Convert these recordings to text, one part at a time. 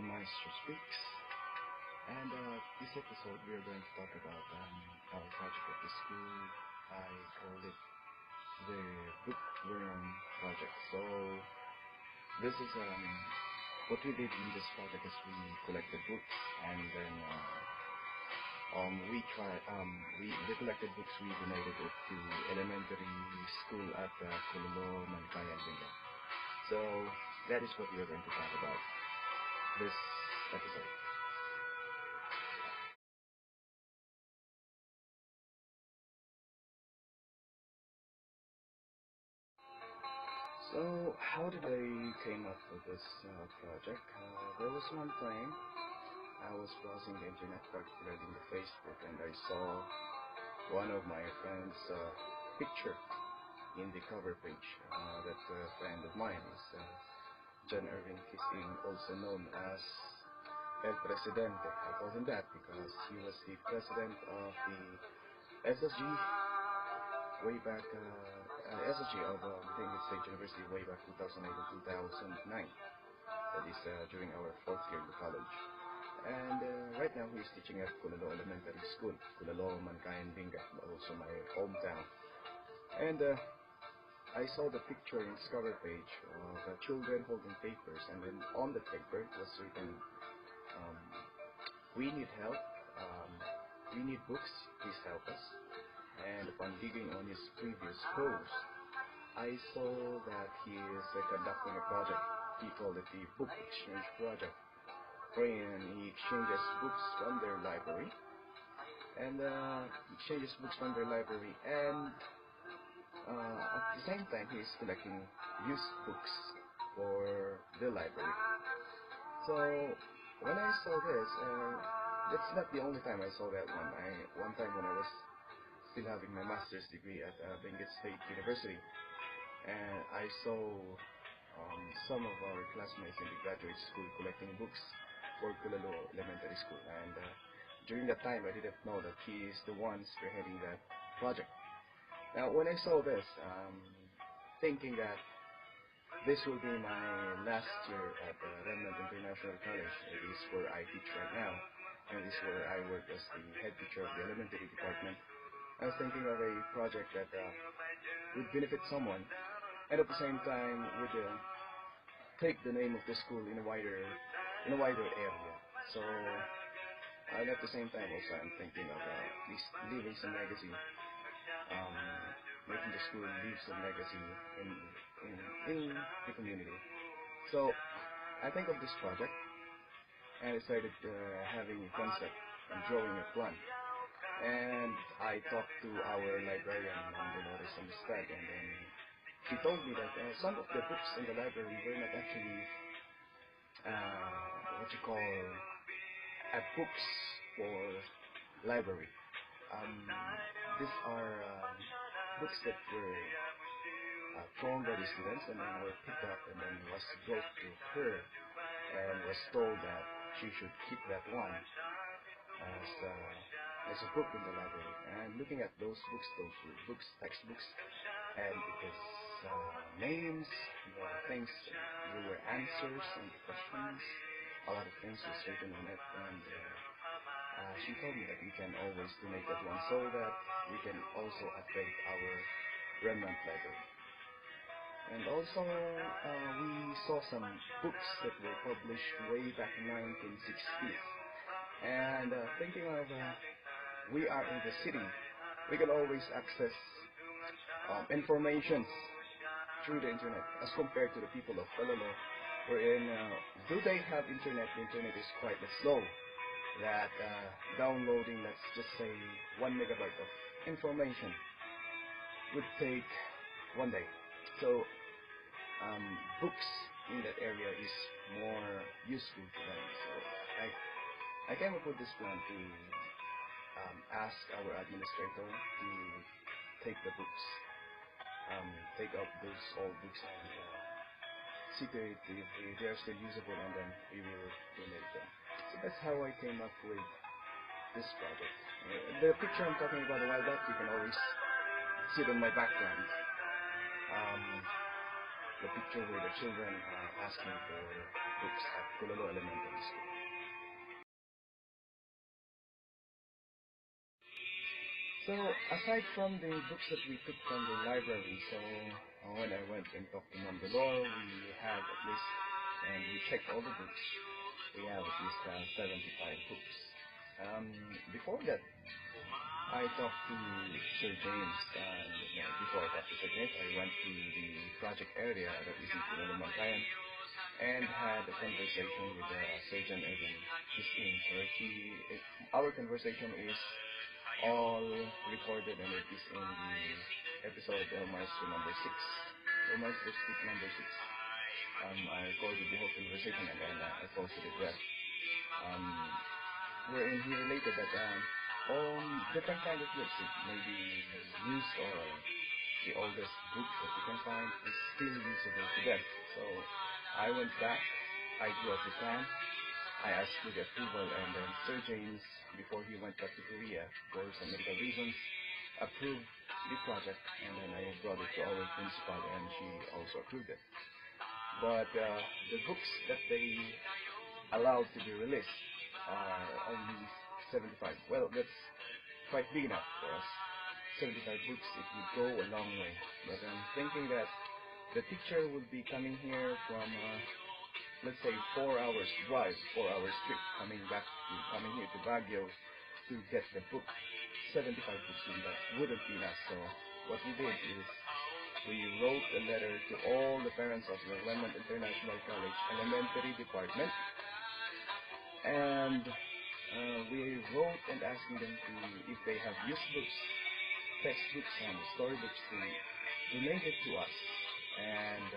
Maestro Speaks, and this episode we are going to talk about our project at the school. I called it the Bookworm project. So this is what we did in this project is we collected books, and then we collected books. We donated it to elementary school at Kulilo, Mankayan, Bengal. So that is what we are going to talk about this episode. So how did I came up with this project? There was one time I was browsing the internet, particularly in the Facebook, and I saw one of my friends' picture in the cover page. That friend of mine is John Irving Kising, also known as El Presidente. I call him that because he was the president of the SSG way back, SSG of Bengal State University way back 2008 and 2009. That is during our 4th year in college. And right now he is teaching at Kulilo Elementary School, Kulilo, Mankayan, Bengal, also my hometown. And I saw the picture in its cover page of children holding papers, and then on the paper was written, we need help, we need books, please help us. And upon digging on his previous post, I saw that he is conducting a project. He called it the Book Exchange Project, wherein he exchanges books from their library, and at the same time he is collecting used books for the library. So when I saw this, that's not the only time I saw that one. One time when I was still having my master's degree at Bengal State University, and I saw some of our classmates in the graduate school collecting books for Kulalo Elementary School, and during that time I didn't know that he is the one spearheading that project. Now when I saw this, thinking that this will be my last year at Remnant International College, it is where I teach right now, and it is where I work as the head teacher of the elementary department. I was thinking of a project that would benefit someone, and at the same time would take the name of the school in a wider area. So, and at the same time also I'm thinking of at least leaving some legacy, making the school leave some legacy in the community. So I think of this project and I started having a concept and drawing a plan. And I talked to our librarian, Dolores Amistad, and then she told me that some of the books in the library were not actually what you call books for library. These are books that were thrown by the students and then were picked up and then was brought to her and was told that she should keep that one as a book in the library. And looking at those books, textbooks, and because names, things, there were answers and questions, a lot of things was written on it, and she told me that we can always donate that one so that we can also upgrade our Remnant library. And also, we saw some books that were published way back in 1960s. And thinking of we are in the city, we can always access information through the internet as compared to the people of Kulilo, wherein do they have internet? The internet is quite slow. That downloading, let's just say 1 megabyte of information would take 1 day. So books in that area is more useful to them. So I came up with this plan to ask our administrator to take the books, take out those old books and see if they are still usable, and then we will donate them. So that's how I came up with this project. The picture I'm talking about a while back, you can always see it on my background. The picture where the children are asking for books at Kulalo Elementary School. So, aside from the books that we took from the library, so when I went and talked to Ma'am Dolor, we have at least, and we checked all the books, we have at least 75 books. Before that, I talked to Sir James, and before I talked to Sir James, I went to the project area that is in Mankayan and had a conversation with Surgeon Evan Christine. So our conversation is all recorded, and it is in the episode of Maestro number 6, or Maestro Speaks number 6. I recorded the whole conversation and then I posted it there. Wherein he related that different kind of books, it may be used or the oldest book that you can find is still usable today. So I went back, I drew up the plan, I asked for the approval, and then Sir James, before he went back to Korea for some medical reasons, approved the project, and then I brought it to our principal and she also approved it. But the books that they allowed to be released are only 75. Well, that's quite big enough for us. 75 books, it would go a long way. But I'm thinking that the teacher would be coming here from, let's say, 4 hours drive, 4 hours trip, coming here to Baguio to get the book. 75 books wouldn't be enough. So what we did is we wrote a letter to all the parents of the Remnant International College Elementary Department, and we wrote and asking them to, if they have used books, textbooks and storybooks, to donate it to us. And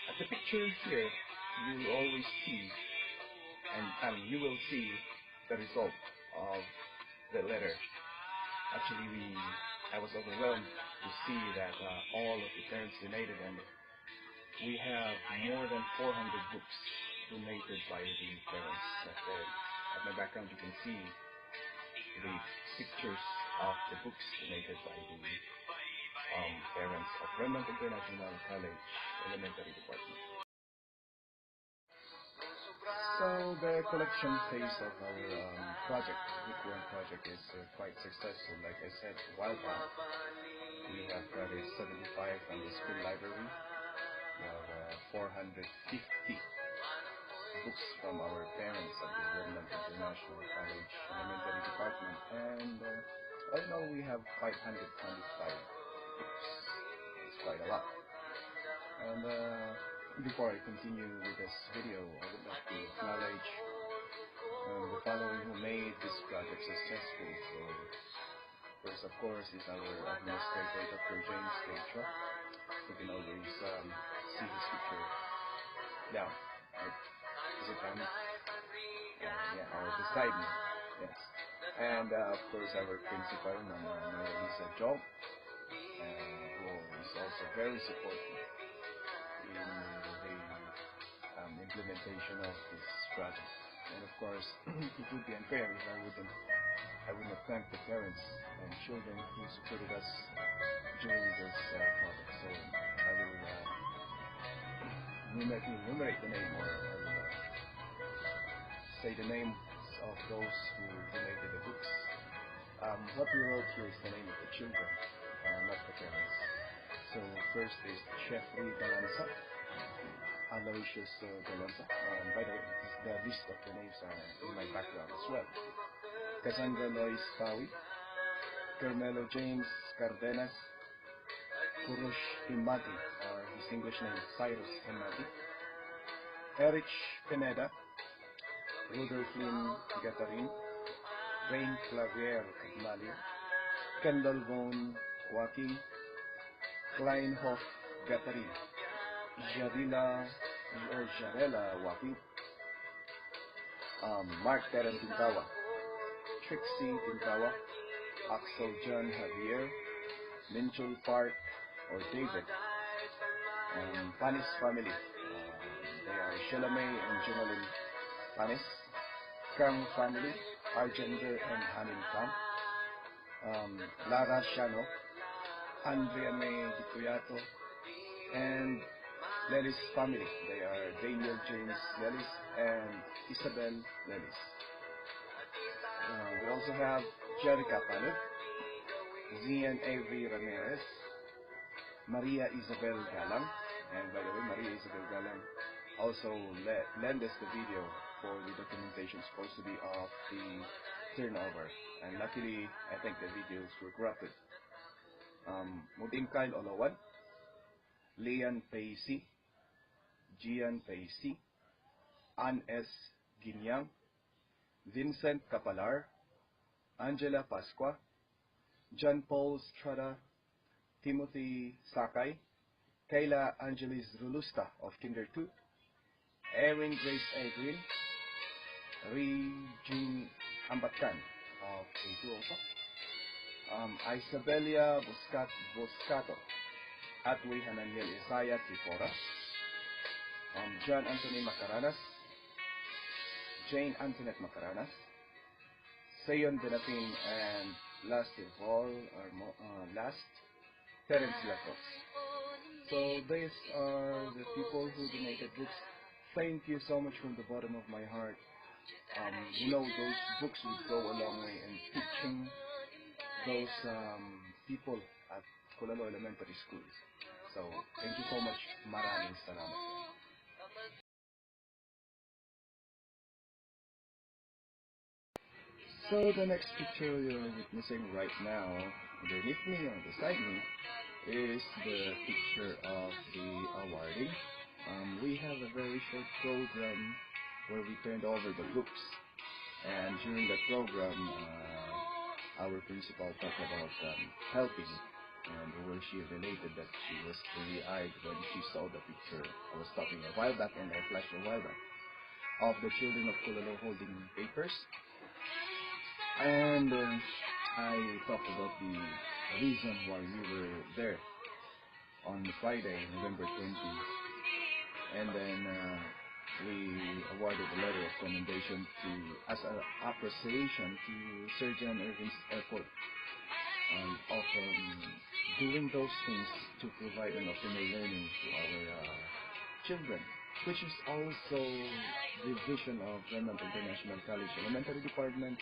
at the picture here, you will always see, and you will see the result of the letter. Actually, I was overwhelmed to see that all of the parents donated, and we have more than 400 books donated by the parents. At my background, you can see the pictures of the books donated by the parents of Remnant International College Elementary Department. So the collection phase of our project, Bookworm project, is quite successful. Like I said a while back, we have gathered 75 from the school library. We have 450 books from our parents of the Remnant International College Elementary Department, and right now we have 525 books. It's quite a lot. And before I continue with this video, I would like to acknowledge the following who made this project successful. So first, of course, is our administrator, Dr. James Keitra. You can always see his picture down. Right? Is it down? Yeah, or beside me. Yes. And of course, our principal, Mama Lisa Job, who is also very supportive in the implementation of this project. And of course, it would be unfair if I would not thank the parents and children who supported us during this project. So I will enumerate the name, or I will say the names of those who donated the books. What we wrote here is the name of the children, not the parents. So first is Jeffrey Galanza, Aloysius Galanza. By the way, the list of the names are in my background as well. Cassandra Lois Pawi, Carmelo James Cardenas, Kurush Himati, or his English name is Cyrus Himati, Erich Pineda, Rudolphin Gatarin, Rain Clavier Ignacio, Kendall Von Joaquin, Kleinhoff Gatarin, Jarela Joaquin, Mark Terran Tintawa, Trixie Tintawa, Axel John Javier, Minchul Park or David, Panis family. They are Shalame and Jumalin Panis, Kang family, Argender and Hanin Kang, Lara Shano, Andrea May Dituyato, and Lelis family. They are Daniel James Lelis and Isabel Lelis. We also have Jerica Palud, Zian Avery Ramirez, Maria Isabel Galang, and by the way, Maria Isabel Galang also lent us the video for the documentation supposed to be of the turnover, and luckily I think the videos were corrupted. Muding Kyle Olawan, Leon Paisi, Gian Paisi, Ann S. Ginyang, Vincent Capalar, Angela Pasqua, John Paul Strada, Timothy Sakay, Kayla Angelis Rulusta of Kinder 2, Erin Grace Edwin, Regine Ambatkan of K2 also, Isabelia Boscato, Atway Hananiel Isaiah Tipora, John Anthony Macaranas, Jane Antoinette Macaranas, Sayon Benatin, and last of all, last, Terence Lacos. So these are the people who donated books. Thank you so much from the bottom of my heart. You know, those books would go a long way in teaching those people at Kulalo Elementary School. So thank you so much. Maraming salamat. So the next picture you're witnessing right now, underneath me or beside me, is the picture of the awarding. We have a very short program where we turned over the books, and during that program, our principal talked about helping, and where she related that she was teary-eyed when she saw the picture. I was talking a while back, and I flashed a while back, of the children of Kulalo holding papers. And I talked about the reason why we were there on Friday, November 20. And then we awarded a letter of commendation as an appreciation to Surgeon Irvin's effort of doing those things to provide an optimal learning to our children, which is also the vision of Remnant International College Elementary Department,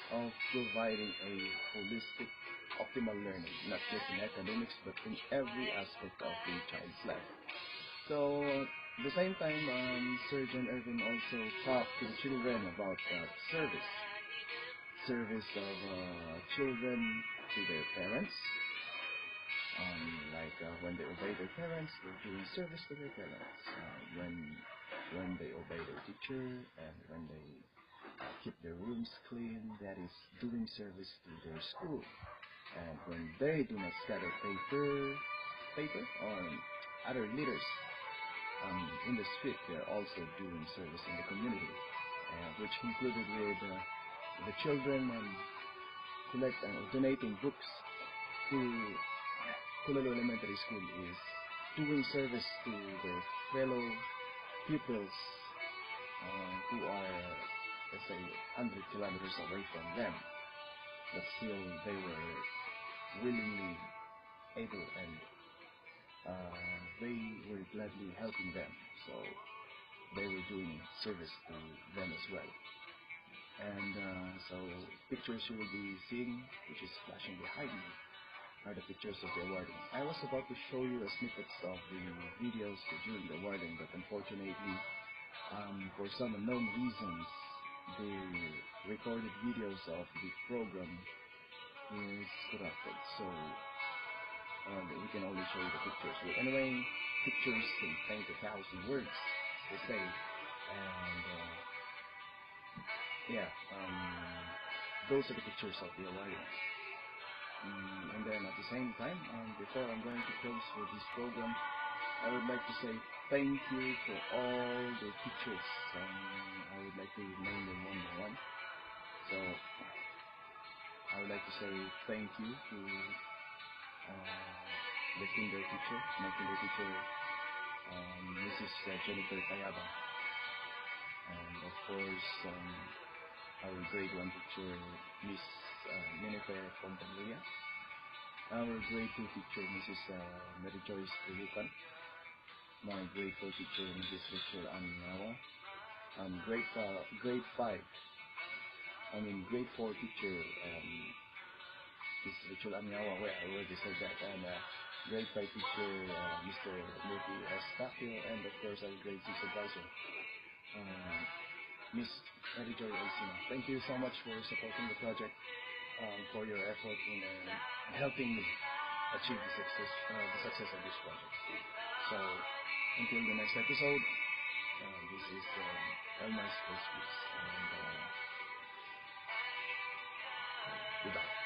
of providing a holistic, optimal learning, not just in academics, but in every aspect of the child's life. So, at the same time, Surgeon Irvin also talked to the children about service of children to their parents. When they obey their parents, they're doing service to their parents. When they obey their teacher, and when they keep their rooms clean, that is doing service to their school. And when they do not scatter paper or other litters in the street, they are also doing service in the community, which included with the children donating books to Kulalo Elementary School is doing service to their fellow pupils who are, let's say, 100 kilometers away from them, but still they were willingly able, and they were gladly helping them, so they were doing service to them as well. And so pictures you will be seeing, which is flashing behind me, are the pictures of the awarding. I was about to show you a snippets of the videos during the awarding, but unfortunately, for some unknown reasons, the recorded videos of the program is corrupted, so we can only show you the pictures. But anyway, pictures can paint 1,000 words, they say, and those are the pictures of the awarding. And then at the same time, before I'm going to close for this program, I would like to say thank you for all the teachers. I would like to name them one by one. So I would like to say thank you to the kinder teacher, my kinder teacher, Mrs. Jennifer Tayaba, and of course our grade 1 teacher, Miss Jennifer Fontanilla, our grade 2 teacher, Mrs. Mary Joyce Tulukan, my grade 4 teacher in this Rachel Aniawa. Grade 5, grade 4 teacher, is Rachel Aniawa, where I already said that, and grade 5 teacher, Mr. Murphy S. Takio, and of course our grade 6 advisor, Miss Editor Alcina. Thank you so much for supporting the project, for your effort in helping me achieve the success of this project. So, until the next episode, this is Maestro Speaks, and goodbye.